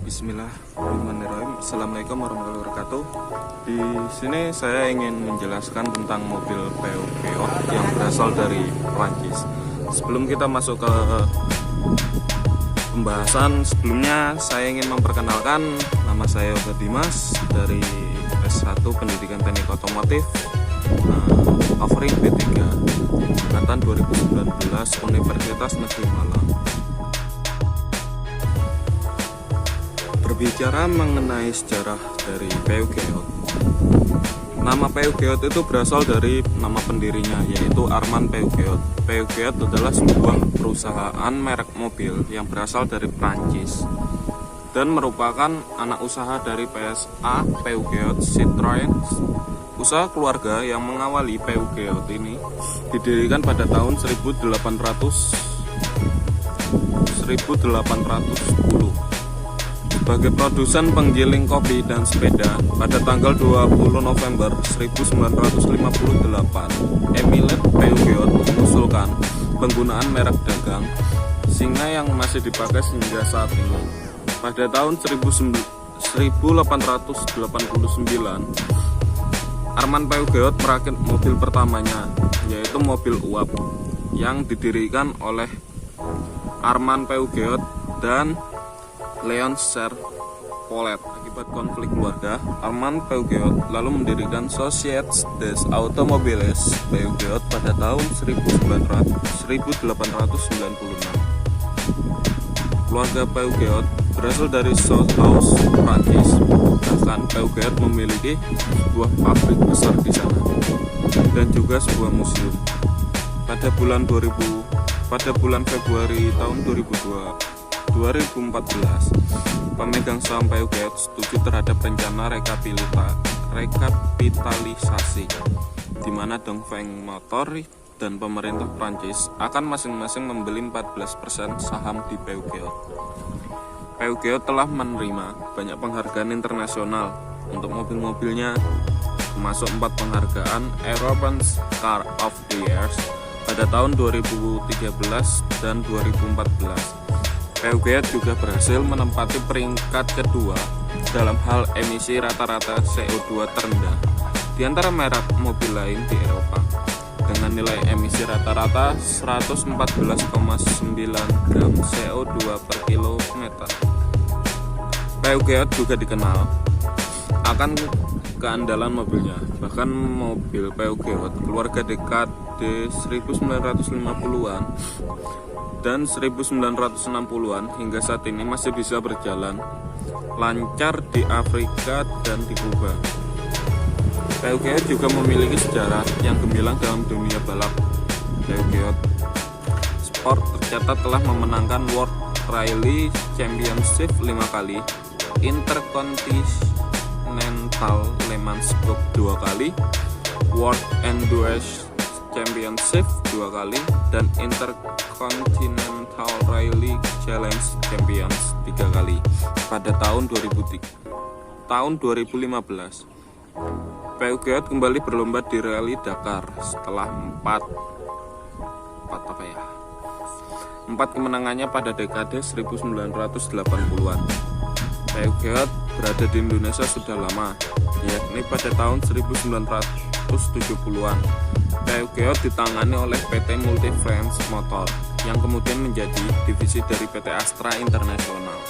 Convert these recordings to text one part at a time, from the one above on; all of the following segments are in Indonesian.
Bismillahirrahmanirrahim. Assalamualaikum warahmatullahi wabarakatuh. Di sini saya ingin menjelaskan tentang mobil Peugeot yang berasal dari Prancis. Sebelum kita masuk ke pembahasan, sebelumnya saya ingin memperkenalkan nama saya Yoga Dimas dari S1 Pendidikan Teknik Otomotif offering B3 angkatan 2019 Universitas Negeri Malang. Berbicara mengenai sejarah dari Peugeot, nama Peugeot itu berasal dari nama pendirinya, yaitu Armand Peugeot. Peugeot adalah sebuah perusahaan merek mobil yang berasal dari Prancis dan merupakan anak usaha dari PSA Peugeot Citroën. Usaha keluarga yang mengawali Peugeot ini didirikan pada tahun 1810 sebagai produsen penggiling kopi dan sepeda. Pada tanggal 20 November 1958, Émile Peugeot mengusulkan penggunaan merek dagang Singa yang masih dipakai hingga saat ini. Pada tahun 1889, Armand Peugeot merakit mobil pertamanya, yaitu mobil uap yang didirikan oleh Armand Peugeot dan Leon Charles Paulet. Akibat konflik keluarga, Armand Peugeot lalu mendirikan Société des Automobiles Peugeot pada tahun 1896. Keluarga Peugeot berasal dari Sohaus, Prancis. Bahkan Peugeot memiliki sebuah pabrik besar di sana dan juga sebuah museum. Pada bulan Februari tahun 2014, pemegang saham Peugeot setuju terhadap rencana rekapitalisasi, di mana Dongfeng Motor dan pemerintah Prancis akan masing-masing membeli 14% saham di Peugeot. Peugeot telah menerima banyak penghargaan internasional untuk mobil-mobilnya, termasuk 4 penghargaan European Car of the Year pada tahun 2013 dan 2014. Peugeot juga berhasil menempati peringkat kedua dalam hal emisi rata-rata CO2 terendah di antara merek mobil lain di Eropa, dengan nilai emisi rata-rata 114,9 gram CO2 per kilometer. Peugeot juga dikenal akan keandalan mobilnya. Bahkan mobil Peugeot keluarga dekade 1950-an dan 1960-an hingga saat ini masih bisa berjalan lancar di Afrika dan di Kuba. Peugeot juga memiliki sejarah yang gemilang dalam dunia balap. Peugeot Sport tercatat telah memenangkan World Rally Championship 5 kali, Intercontinental Le Mans Cup 2 kali, World Endurance Championship 2 kali, dan Intercontinental Rally Challenge Champions 3 kali pada tahun 2015. Peugeot kembali berlomba di Rally Dakar setelah 4 kemenangannya pada dekade 1980-an. Peugeot berada di Indonesia sudah lama, yakni pada tahun 1970-an. Peugeot ditangani oleh PT Multi France Motor yang kemudian menjadi divisi dari PT Astra International.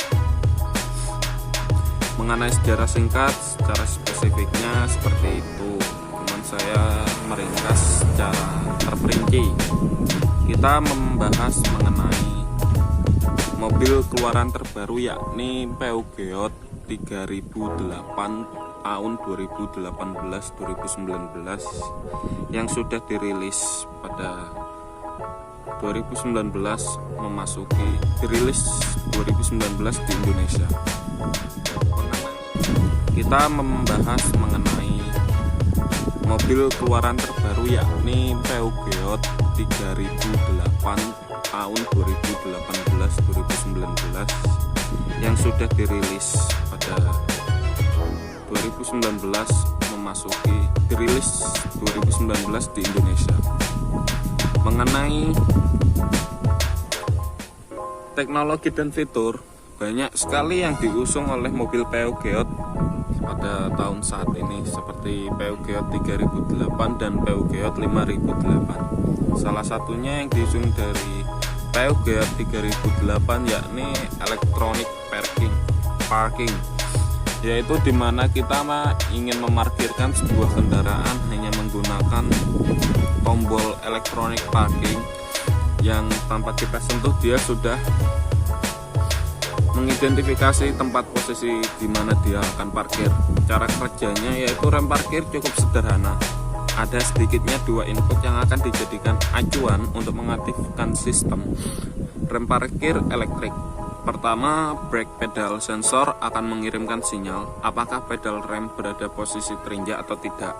Mengenai sejarah singkat, secara spesifiknya seperti itu, teman saya meringkas secara terperinci. Kita membahas mengenai mobil keluaran terbaru, yakni Peugeot 3008 tahun 2018-2019 yang sudah dirilis pada 2019 dirilis 2019 di Indonesia. Kita membahas mengenai mobil keluaran terbaru, yakni Peugeot 3008 tahun 2018-2019 yang sudah dirilis pada 2019 dirilis 2019 di Indonesia. Mengenai teknologi dan fitur, Banyak sekali yang diusung oleh mobil Peugeot pada tahun saat ini, seperti Peugeot 3008 dan Peugeot 5008. Salah satunya yang diusung dari Peugeot 3008 yakni electronic parking, yaitu dimana kita ingin memarkirkan sebuah kendaraan hanya menggunakan tombol electronic parking yang tanpa kita sentuh dia sudah mengidentifikasi tempat posisi di mana dia akan parkir. Cara kerjanya yaitu rem parkir cukup sederhana. Ada sedikitnya dua input yang akan dijadikan acuan untuk mengaktifkan sistem rem parkir elektrik. Pertama, brake pedal sensor akan mengirimkan sinyal apakah pedal rem berada posisi terinjak atau tidak.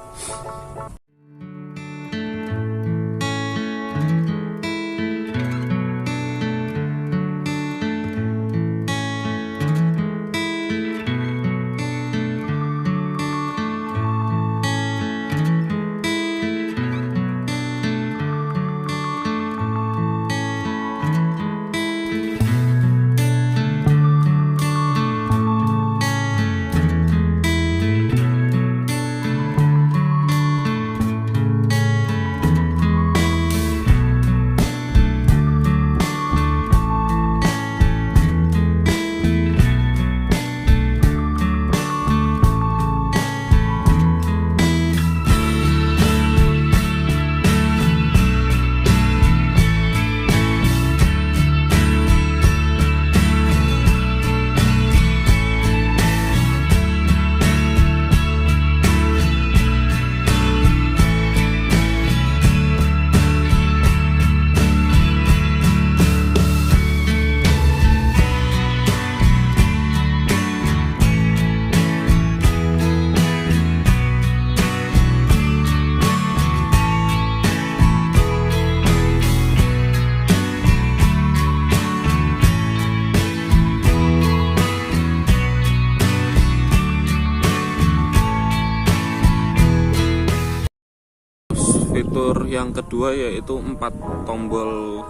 Fitur yang kedua yaitu 4 tombol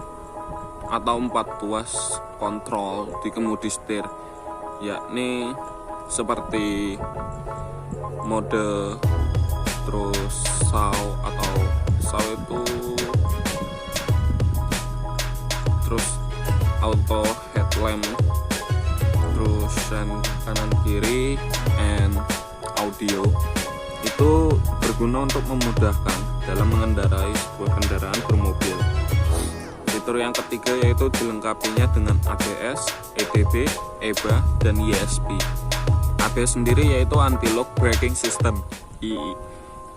atau 4 tuas kontrol di kemudi setir, yakni seperti mode, terus saw itu, terus auto headlamp, terus kanan kiri, and audio. Itu berguna untuk memudahkan dalam mengendarai sebuah kendaraan bermobil. Fitur yang ketiga yaitu dilengkapinya dengan ABS, EBB, EBA, dan ESP. ABS sendiri yaitu anti-lock braking system.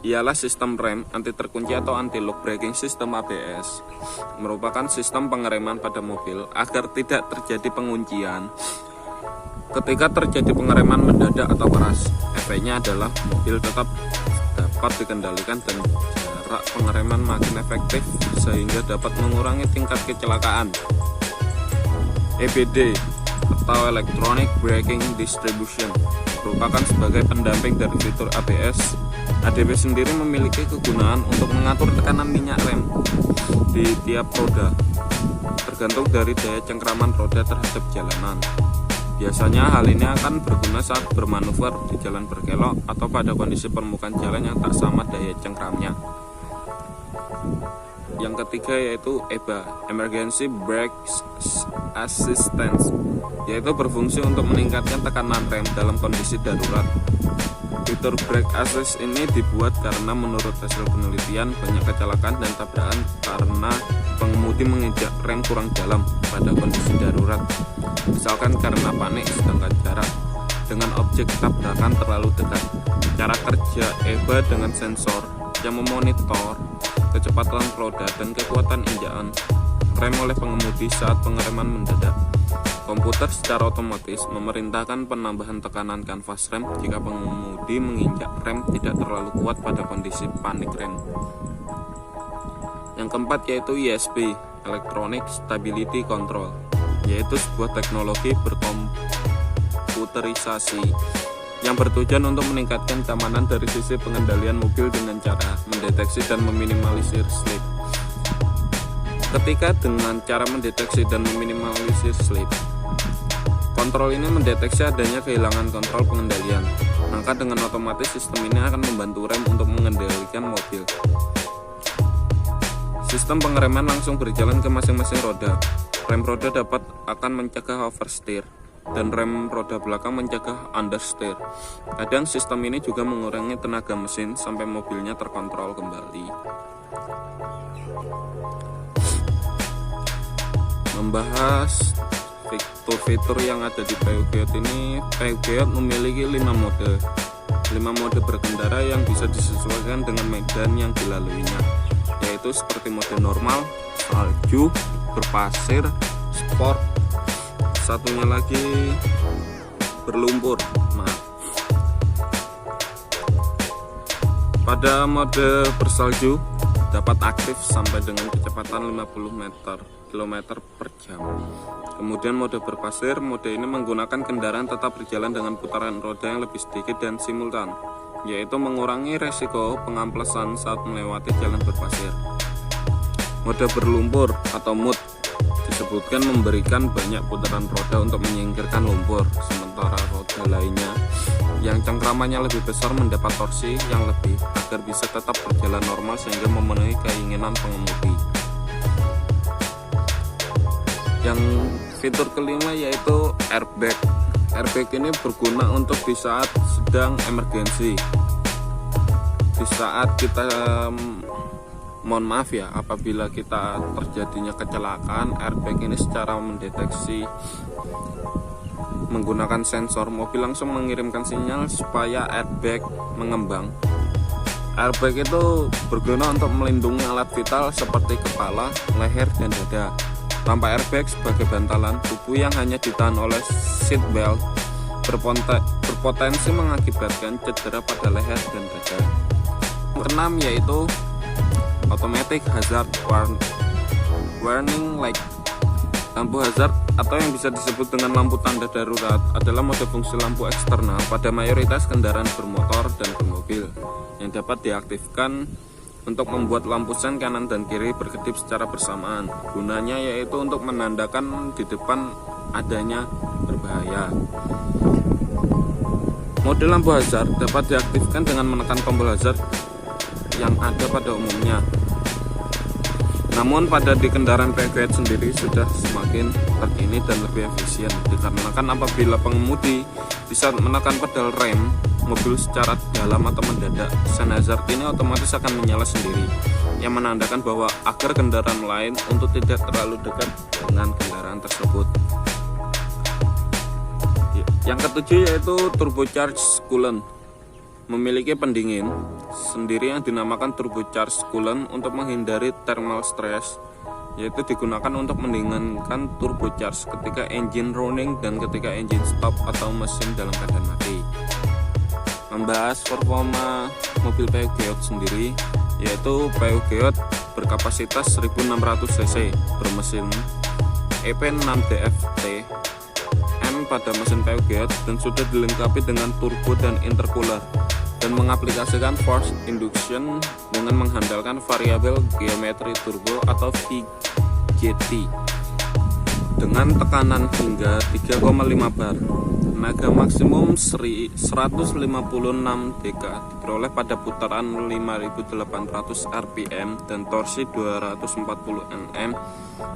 Ialah sistem rem anti terkunci atau anti-lock braking system. ABS merupakan sistem pengereman pada mobil agar tidak terjadi penguncian ketika terjadi pengereman mendadak atau keras. Efeknya adalah mobil tetap dapat dikendalikan dan jarak pengereman makin efektif sehingga dapat mengurangi tingkat kecelakaan. EBD atau Electronic Braking Distribution merupakan sebagai pendamping dari fitur ABS. ADB sendiri memiliki kegunaan untuk mengatur tekanan minyak rem di tiap roda, tergantung dari daya cengkraman roda terhadap jalanan. Biasanya hal ini akan berguna saat bermanuver di jalan berkelok atau pada kondisi permukaan jalan yang tak sama daya cengkramnya. Yang ketiga yaitu EBA, Emergency Brake Assistance, yaitu berfungsi untuk meningkatkan tekanan rem dalam kondisi darurat. Fitur brake assist ini dibuat karena menurut hasil penelitian banyak kecelakaan dan tabrakan karena pengemudi menginjak rem kurang dalam pada kondisi darurat, misalkan karena panik sedangkan jarak dengan objek tabrakan terlalu dekat. Cara kerja EBA dengan sensor yang memonitor kecepatan roda dan kekuatan injakan rem oleh pengemudi saat pengereman mendadak. Komputer secara otomatis memerintahkan penambahan tekanan kanvas rem jika pengemudi menginjak rem tidak terlalu kuat pada kondisi panik rem. Yang keempat yaitu ESP, Electronic Stability Control, yaitu sebuah teknologi berkomputerisasi yang bertujuan untuk meningkatkan keamanan dari sisi pengendalian mobil dengan cara mendeteksi dan meminimalisir slip. Ketika dengan cara mendeteksi dan meminimalisir slip, Kontrol ini mendeteksi adanya kehilangan kontrol pengendalian, maka dengan otomatis sistem ini akan membantu rem untuk mengendalikan mobil. Sistem pengereman langsung berjalan ke masing-masing roda. Rem roda akan mencegah oversteer, dan rem roda belakang mencegah understeer. Kadang sistem ini juga mengurangi tenaga mesin sampai mobilnya terkontrol kembali. Membahas fitur-fitur yang ada di Peugeot ini, Peugeot memiliki 5 mode. 5 mode berkendara yang bisa disesuaikan dengan medan yang dilaluinya, yaitu seperti mode normal, salju, berpasir, sport, satunya lagi berlumpur. Pada mode bersalju dapat aktif sampai dengan kecepatan 50 km per jam. Kemudian mode berpasir, mode ini menggunakan kendaraan tetap berjalan dengan putaran roda yang lebih sedikit dan simultan, yaitu mengurangi resiko pengamplesan saat melewati jalan berpasir. Mode berlumpur atau mud disebutkan memberikan banyak putaran roda untuk menyingkirkan lumpur, sementara roda lainnya yang cengkramannya lebih besar mendapat torsi yang lebih agar bisa tetap berjalan normal sehingga memenuhi keinginan pengemudi. Yang fitur kelima yaitu airbag. Airbag ini berguna untuk di saat sedang emergensi, di saat kita mohon maaf ya, apabila kita terjadinya kecelakaan, airbag ini secara mendeteksi menggunakan sensor mobil langsung mengirimkan sinyal supaya airbag mengembang. Airbag itu berguna untuk melindungi alat vital seperti kepala, leher, dan dada. Tanpa airbag sebagai bantalan, tubuh yang hanya ditahan oleh seat belt berpotensi mengakibatkan cedera pada leher dan dada. Yang keenam yaitu automatic hazard warning light. Lampu hazard atau yang bisa disebut dengan lampu tanda darurat adalah mode fungsi lampu eksternal pada mayoritas kendaraan bermotor dan bermobil yang dapat diaktifkan untuk membuat lampu sen kanan dan kiri berkedip secara bersamaan. Gunanya yaitu untuk menandakan di depan adanya berbahaya. Mode lampu hazard dapat diaktifkan dengan menekan tombol hazard yang ada pada umumnya. Namun pada di kendaraan Peugeot sendiri sudah semakin terkini dan lebih efisien, dikarenakan apabila pengemudi bisa menekan pedal rem mobil secara dalam atau mendadak, sen hazard ini otomatis akan menyala sendiri, yang menandakan bahwa agar kendaraan lain untuk tidak terlalu dekat dengan kendaraan tersebut. Yang ketujuh yaitu turbocharged coolant. Memiliki pendingin sendiri yang dinamakan turbocharged coolant untuk menghindari thermal stress, yaitu digunakan untuk mendinginkan turbocharge ketika engine running dan ketika engine stop atau mesin dalam keadaan mati. Membahas performa mobil Peugeot sendiri, yaitu Peugeot berkapasitas 1600 cc bermesin EP6DFT M pada mesin Peugeot dan sudah dilengkapi dengan turbo dan intercooler, dan mengaplikasikan force induction dengan mengandalkan variabel geometri turbo atau VGT dengan tekanan hingga 3,5 bar. Tenaga maksimum 156 dk diperoleh pada putaran 5800 rpm dan torsi 240 Nm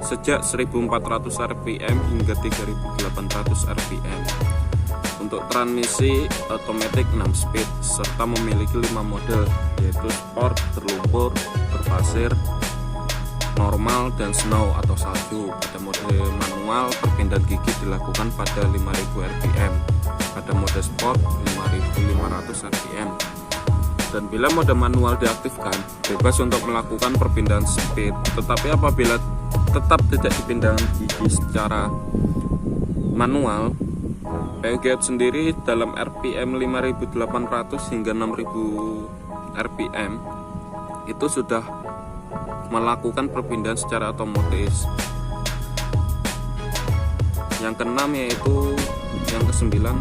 sejak 1400 rpm hingga 3800 rpm. Untuk transmisi otomatis 6 speed serta memiliki 5 model, yaitu sport, berlumpur, berpasir, normal, dan snow atau salju. Pada mode manual, perpindahan gigi dilakukan pada 5000 rpm, pada mode sport 5500 rpm. Dan bila mode manual diaktifkan, bebas untuk melakukan perpindahan speed. Tetapi apabila tetap tidak dipindahkan gigi secara manual, Peugeot sendiri dalam RPM 5800 hingga 6000 RPM itu sudah melakukan perpindahan secara otomatis. Yang keenam yaitu yang kesembilan,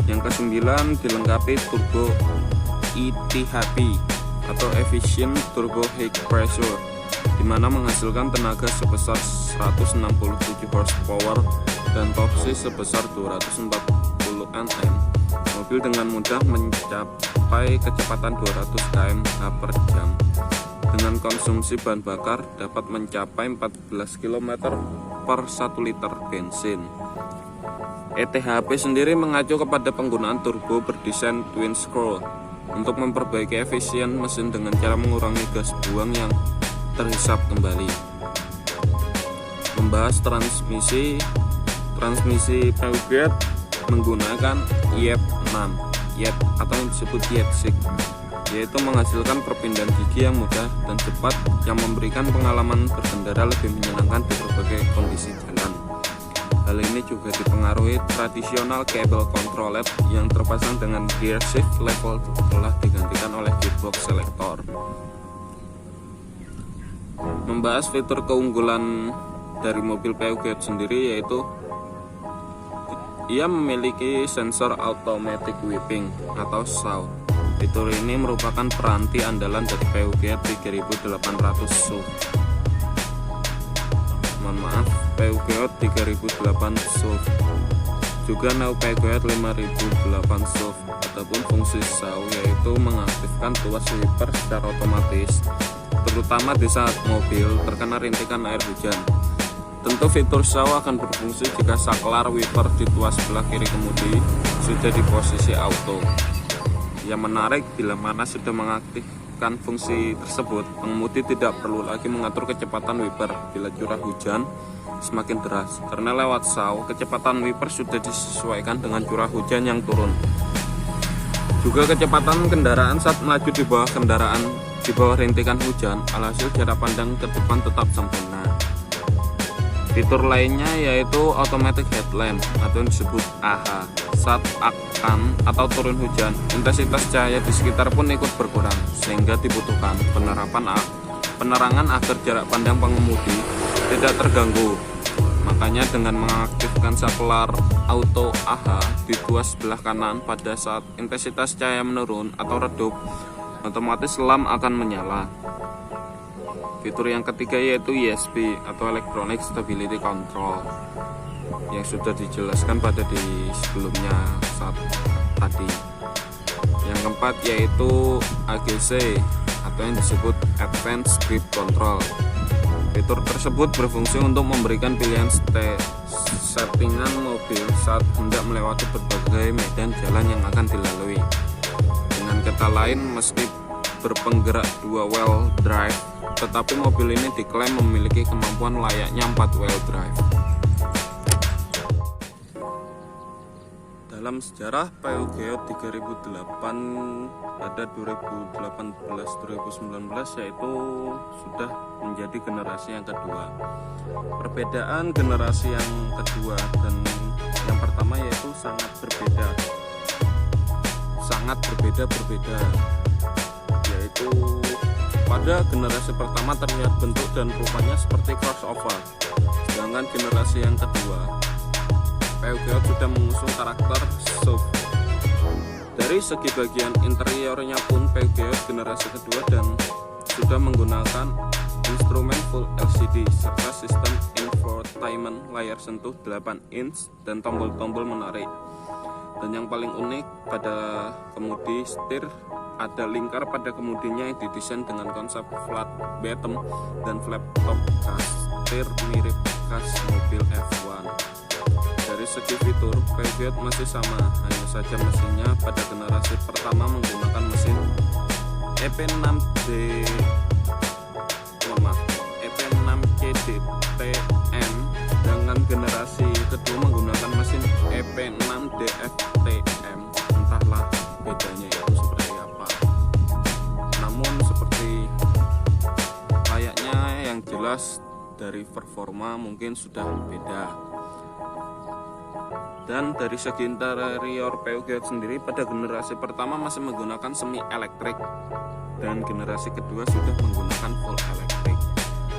yang kesembilan dilengkapi turbo ETHP atau Efficient Turbo High Pressure, di mana menghasilkan tenaga sebesar 167 horsepower dan torsi sebesar 240 Nm. Mobil dengan mudah mencapai kecepatan 200 km/h per jam. Dengan konsumsi bahan bakar dapat mencapai 14 km per 1 liter bensin. ETHP sendiri mengacu kepada penggunaan turbo berdesain twin scroll untuk memperbaiki efisien mesin dengan cara mengurangi gas buang yang terhisap kembali. Membahas transmisi Peugeot menggunakan YEP6 atau yang disebut YEP6, yaitu menghasilkan perpindahan gigi yang mudah dan cepat yang memberikan pengalaman berkendara lebih menyenangkan di berbagai kondisi jalan. Hal ini juga dipengaruhi tradisional kabel controller yang terpasang dengan gear shift level telah digantikan oleh gearbox selector. Membahas fitur keunggulan dari mobil Peugeot sendiri, yaitu ia memiliki sensor automatic whipping atau SAW. Fitur ini merupakan peranti andalan dari Peugeot 3800 SUV. Peugeot 3008 SUV, juga Neo Peugeot 5008 SUV. Adapun fungsi SAW yaitu mengaktifkan tuas wiper secara otomatis, terutama di saat mobil terkena rintikan air hujan. Tentu fitur SAW akan berfungsi jika saklar wiper di tuas sebelah kiri kemudi sudah di posisi auto. Yang menarik, bila mana sudah mengaktifkan fungsi tersebut, pengemudi tidak perlu lagi mengatur kecepatan wiper bila curah hujan semakin deras, karena lewat SAW kecepatan wiper sudah disesuaikan dengan curah hujan yang turun. Juga kecepatan kendaraan saat melaju di bawah rintikan hujan, alhasil jarak pandang ke depan tetap sempurna. Fitur lainnya yaitu automatic headlamp atau yang disebut AH. Saat akan atau turun hujan, intensitas cahaya di sekitar pun ikut berkurang, sehingga dibutuhkan penerangan agar jarak pandang pengemudi tidak terganggu. Makanya dengan mengaktifkan saklar auto AH di tuas sebelah kanan pada saat intensitas cahaya menurun atau redup, otomatis lampu akan menyala. Fitur yang ketiga yaitu ESP atau Electronic Stability Control, yang sudah dijelaskan pada di sebelumnya saat tadi. Yang keempat yaitu AGC atau yang disebut Advanced Grip Control. Fitur tersebut berfungsi untuk memberikan pilihan settingan mobil saat hendak melewati berbagai medan jalan yang akan dilalui. Dengan kata lain, meski berpenggerak dual wheel drive, tetapi mobil ini diklaim memiliki kemampuan layaknya 4 wheel drive. Dalam sejarah, Peugeot 3008 pada 2018-2019 yaitu sudah menjadi generasi yang kedua. Perbedaan generasi yang kedua dan yang pertama yaitu sangat berbeda, yaitu pada generasi pertama terlihat bentuk dan rupanya seperti crossover, sedangkan generasi yang kedua Peugeot sudah mengusung karakter SUV. Dari segi bagian interiornya pun Peugeot generasi kedua dan sudah menggunakan instrumen full LCD serta sistem infotainment layar sentuh 8 inch dan tombol-tombol menarik. Dan yang paling unik pada kemudi setir, ada lingkar pada kemudinya yang didesain dengan konsep flat bottom dan flap top khas setir mirip khas mobil F1. Dari segi fitur, Peugeot masih sama, hanya saja mesinnya pada generasi pertama menggunakan mesin EP6CDTM, dengan generasi kedua menggunakan mesin EP6DFTM. Entahlah bedanya itu seperti apa. Namun seperti layaknya yang jelas dari performa mungkin sudah beda. Dan dari segi interior Peugeot sendiri pada generasi pertama masih menggunakan semi elektrik dan generasi kedua sudah menggunakan full elektrik.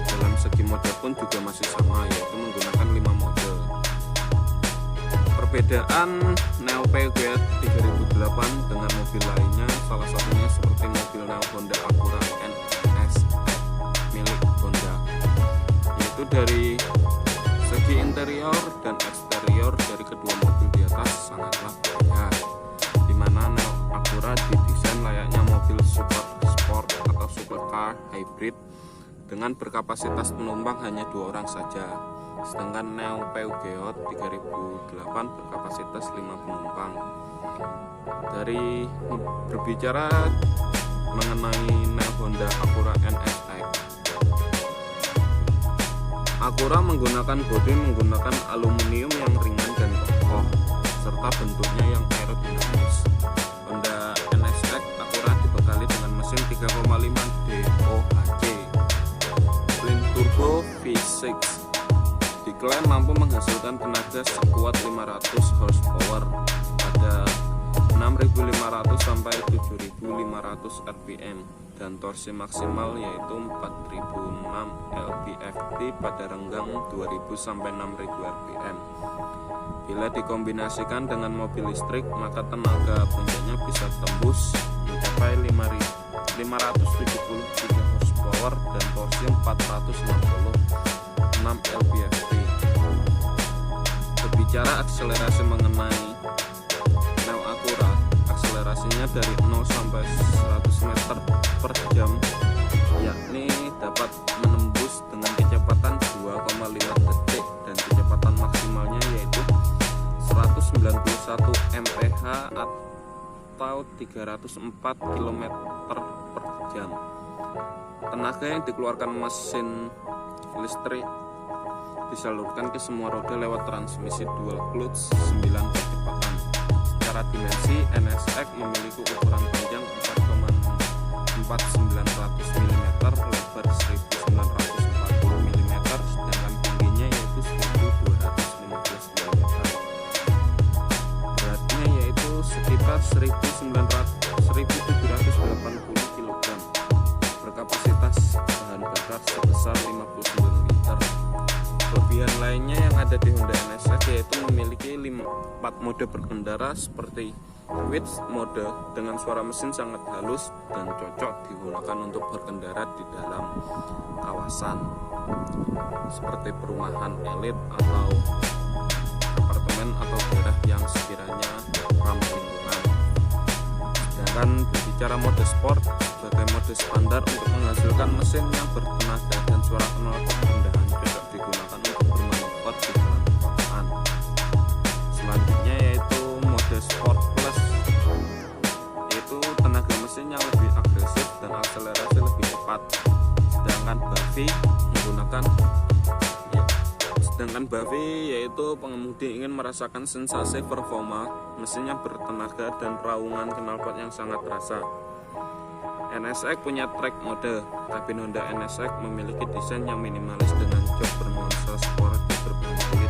Dalam segi model pun juga masih sama, yaitu menggunakan 5 model. Perbedaan Neo Peugeot 3008 dengan mobil lainnya salah satunya seperti mobil Neo Honda Acura NSX milik Honda, yaitu dari Segi interior dan eksterior dari kedua mobil di atas sangatlah berbeda, di mana Neo Acura didesain layaknya mobil super sport atau supercar hybrid dengan berkapasitas penumpang hanya 2 orang saja, sedangkan Neo Peugeot 3008 berkapasitas 5 penumpang. Dari berbicara mengenai Neo Honda Acura NSX, Acura menggunakan aluminium yang ringan dan kokoh serta bentuknya yang aerodinamis. Honda NSX Acura dibekali dengan mesin 3,5 DOHC twin turbo V6, diklaim mampu menghasilkan tenaga sekuat 500 horsepower pada 6.500 sampai 7.500 rpm dan torsi maksimal yaitu 4.006 lb-ft pada renggang 2.000 sampai 6.000 rpm. Bila dikombinasikan dengan mobil listrik, maka tenaga puncaknya bisa tembus mencapai 573 horsepower dan torsi 466 lb-ft. Berbicara akselerasi mengenai Neo Acura, akselerasinya dari 0 sampai 100 meter per jam, yakni dapat menembus dengan kecepatan 2,5 detik dan kecepatan maksimalnya yaitu 191 mph atau 304 km per jam. Tenaga yang dikeluarkan mesin listrik disalurkan ke semua roda lewat transmisi dual clutch 9 percepatan. Secara dimensi, NSX memiliki ukuran panjang 4,4900 mm, lebar 1940 mm, sedangkan tingginya yaitu 1215 mm. Beratnya yaitu sekitar 1780 kg. Berkapasitas bahan bakar sebesar 59 liter. Kelebihan lainnya yang ada di Honda NSX yaitu memiliki 4 mode berkendara seperti Width mode dengan suara mesin sangat halus dan cocok digunakan untuk berkendara di dalam kawasan seperti perumahan elit atau apartemen atau daerah yang sekiranya ramah lingkungan. Sedangkan berbicara mode sport sebagai mode standar untuk menghasilkan mesin yang bertenaga dan suara knalpot rendahan, cocok digunakan untuk bermanuver di jalan perkotaan. Selanjutnya yaitu mode sport plus, yaitu tenaga mesin yang lebih agresif dan akselerasi lebih cepat. Sedangkan Bavi yaitu pengemudi ingin merasakan sensasi performa mesin yang bertenaga dan raungan knalpot yang sangat terasa. NSX punya track mode. Kabin Honda NSX memiliki desain yang minimalis dengan jok bernuansa sporty berbahan kulit.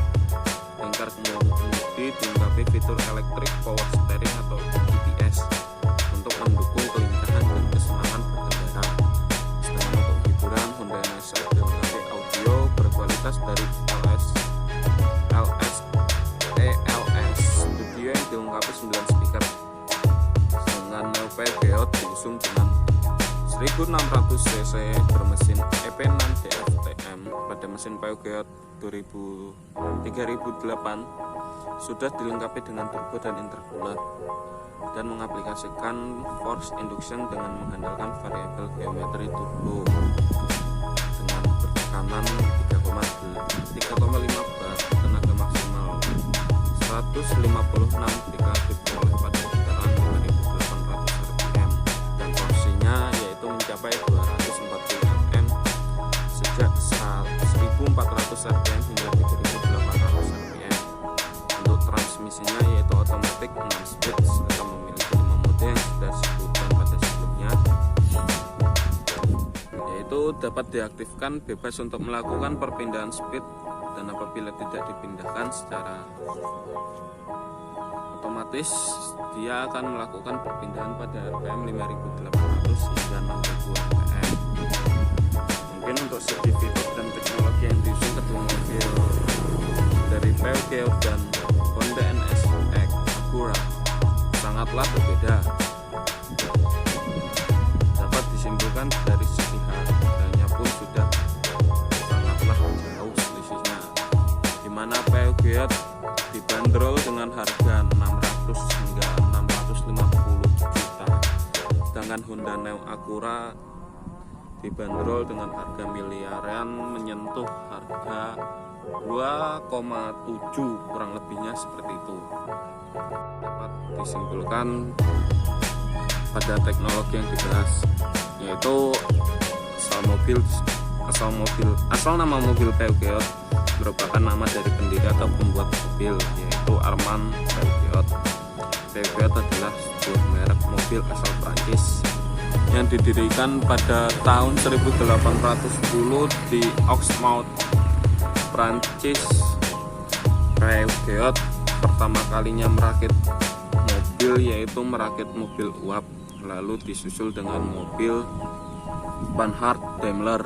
Lingkar kemudi dilengkapi fitur elektrik power steering atau EPS untuk mendukung kelincahan dan kesenangan berkendara. Sedangkan untuk hiburan, Honda NSX dilengkapi audio berkualitas dari ELS Studio yang dilengkapi 9 speaker. Sedangkan Neo Peugeot diusung dengan 1600 cc bermesin EP6 DFTM pada mesin Peugeot 3008 sudah dilengkapi dengan turbo dan intercooler dan mengaplikasikan force induction dengan mengandalkan variabel geometri turbo dengan bertekanan 3,5 bar, tenaga maksimal 156 jika diperoleh pada putaran 5800 rpm dan torsinya yaitu mencapai 240 Nm sejak 1400 rpm hingga 3800 rpm. Untuk transmisinya yaitu otomatis 6 speed serta memiliki 5 mode yang sudah disebutkan pada sebelumnya, yaitu dapat diaktifkan bebas untuk melakukan perpindahan speed dan apabila tidak dipindahkan secara otomatis dia akan melakukan perpindahan pada RPM 5800 hingga 6000 rpm. Mungkin untuk segi fitur dan teknologi yang diusung kedua mobil dari Peugeot dan Honda NSX Acura sangatlah berbeda. Dapat disimpulkan dari segi harganya pun sudah sangatlah jauh selisihnya, dimana Geot dibanderol dengan harga 600 hingga 650 juta, sedangkan Honda Neo Acura dibanderol dengan harga miliaran, menyentuh harga 2,7, kurang lebihnya seperti itu. Dapat disimpulkan pada teknologi yang dibahas, yaitu asal nama mobil Peugeot merupakan nama dari pendiri atau pembuat mobil, yaitu Armand Peugeot. Peugeot adalah sebuah merek mobil asal Prancis yang didirikan pada tahun 1810 di Exmouth, Prancis. Peugeot pertama kalinya merakit mobil yaitu merakit mobil uap, lalu disusul dengan mobil Panhard Daimler.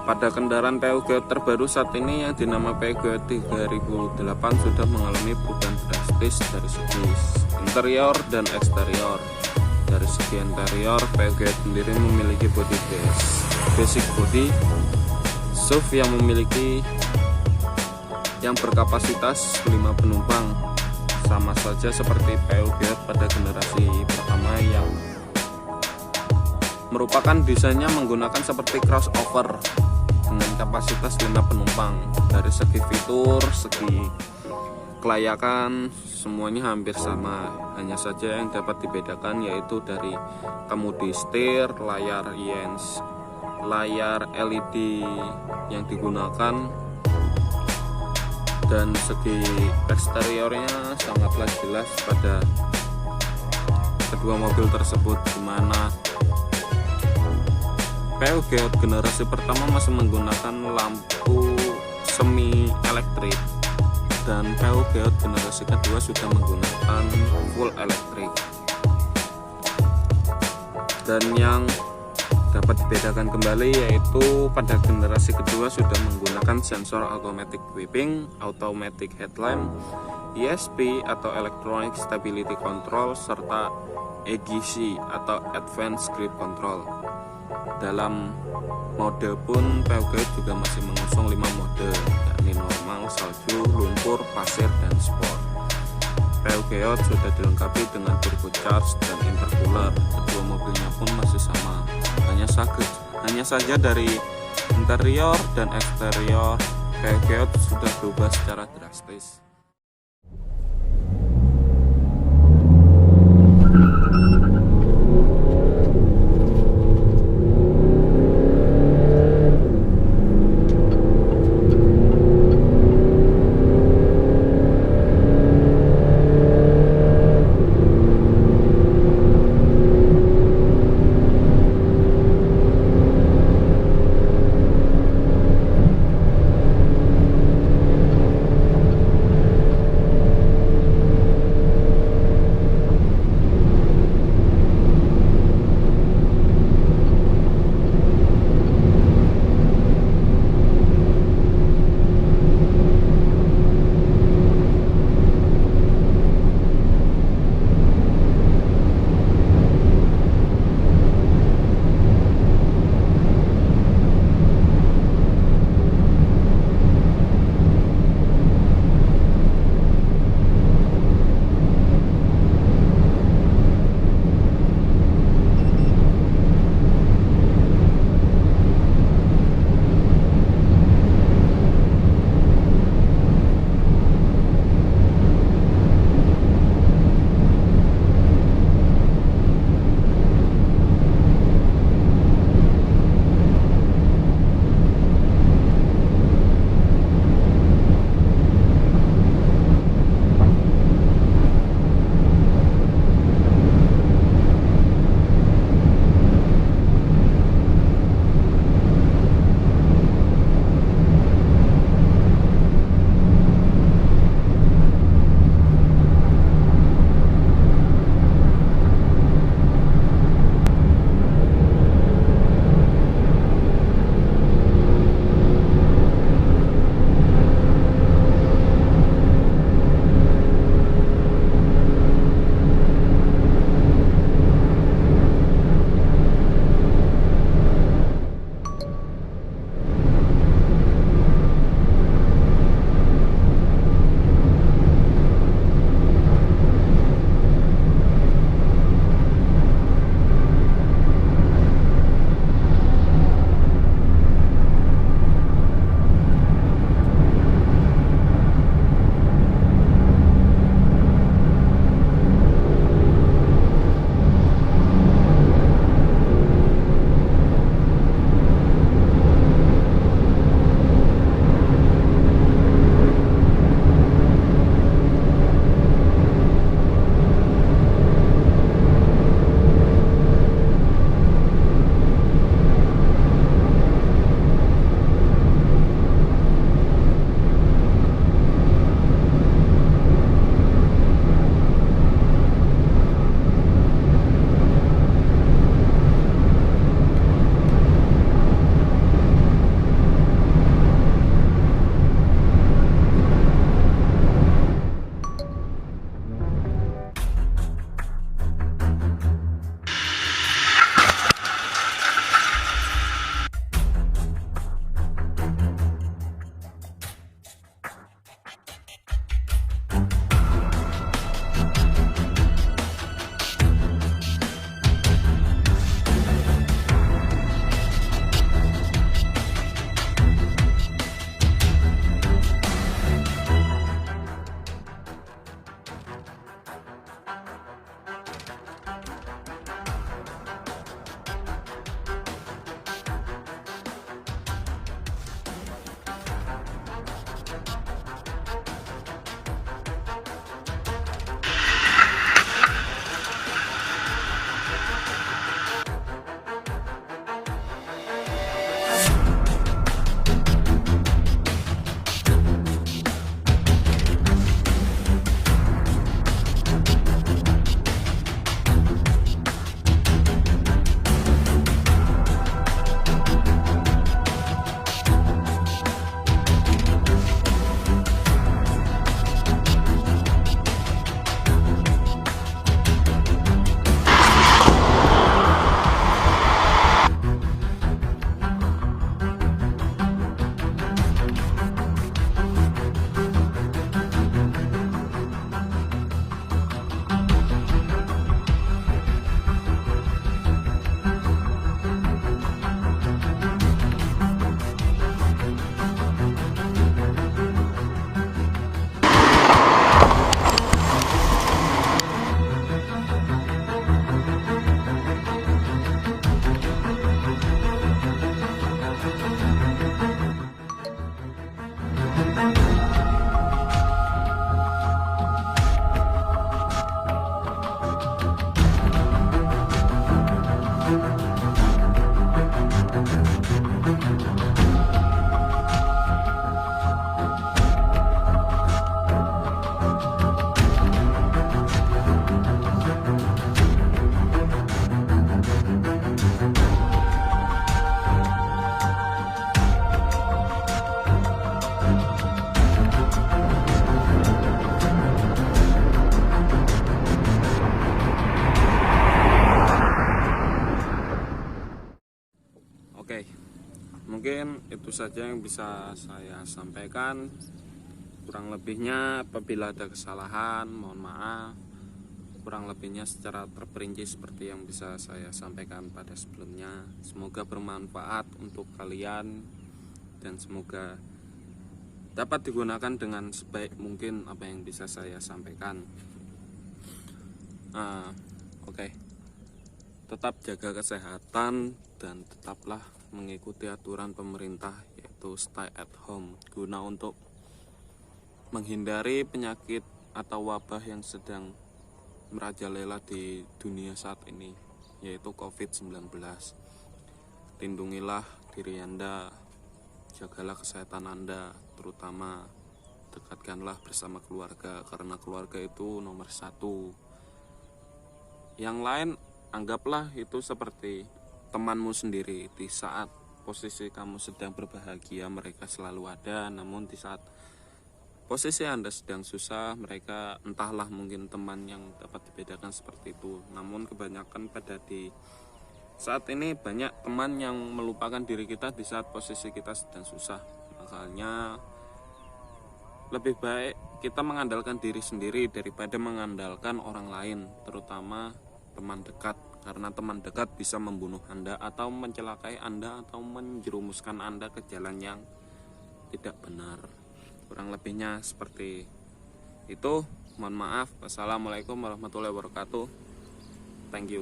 Pada kendaraan Peugeot terbaru saat ini yang dinama Peugeot 3008 sudah mengalami perubahan drastis dari segi interior dan eksterior. Dari segi interior, Peugeot sendiri memiliki body basic body SUV yang berkapasitas 5 penumpang, sama saja seperti Peugeot pada generasi pertama yang merupakan desainnya menggunakan seperti crossover dengan kapasitas 5 penumpang. Dari segi fitur, segi kelayakan, semuanya hampir sama. Hanya saja yang dapat dibedakan yaitu dari kemudi setir, layar LED yang digunakan, dan segi eksteriornya sangatlah jelas pada kedua mobil tersebut, di mana Peugeot generasi pertama masih menggunakan lampu semi elektrik, dan Peugeot generasi kedua sudah menggunakan full elektrik. Dan yang dapat dibedakan kembali yaitu pada generasi kedua sudah menggunakan sensor automatic whipping, automatic headlamp, ESP atau electronic stability control, serta EGC atau advanced grip control. Dalam mode pun Peugeot juga masih mengusung 5 mode, yakni normal, salju, lumpur, pasir, dan sport. Peugeot sudah dilengkapi dengan turbocharged dan intercooler. Kedua mobilnya pun masih sama, hanya saja dari interior dan eksterior Peugeot sudah berubah secara drastis. itu saja yang bisa saya sampaikan. Kurang lebihnya apabila ada kesalahan mohon maaf. Kurang lebihnya secara terperinci seperti yang bisa saya sampaikan pada sebelumnya. Semoga bermanfaat untuk kalian dan semoga dapat digunakan dengan sebaik mungkin apa yang bisa saya sampaikan. Oke. Tetap jaga kesehatan dan tetaplah mengikuti aturan pemerintah, yaitu stay at home, guna untuk menghindari penyakit atau wabah yang sedang merajalela di dunia saat ini, yaitu COVID-19. Lindungilah diri Anda, jagalah kesehatan Anda, terutama dekatkanlah bersama keluarga, karena keluarga itu nomor satu. Yang lain anggaplah itu seperti temanmu sendiri. Di saat posisi kamu sedang berbahagia, mereka selalu ada. Namun di saat posisi Anda sedang susah, mereka entahlah, mungkin teman yang dapat dibedakan seperti itu. Namun kebanyakan pada di saat ini banyak teman yang melupakan diri kita di saat posisi kita sedang susah. Makanya lebih baik kita mengandalkan diri sendiri daripada mengandalkan orang lain, terutama teman dekat, karena teman dekat bisa membunuh Anda atau mencelakai Anda atau menjerumuskan Anda ke jalan yang tidak benar. Kurang lebihnya seperti itu. Mohon maaf. Wassalamualaikum warahmatullahi wabarakatuh. Thank you.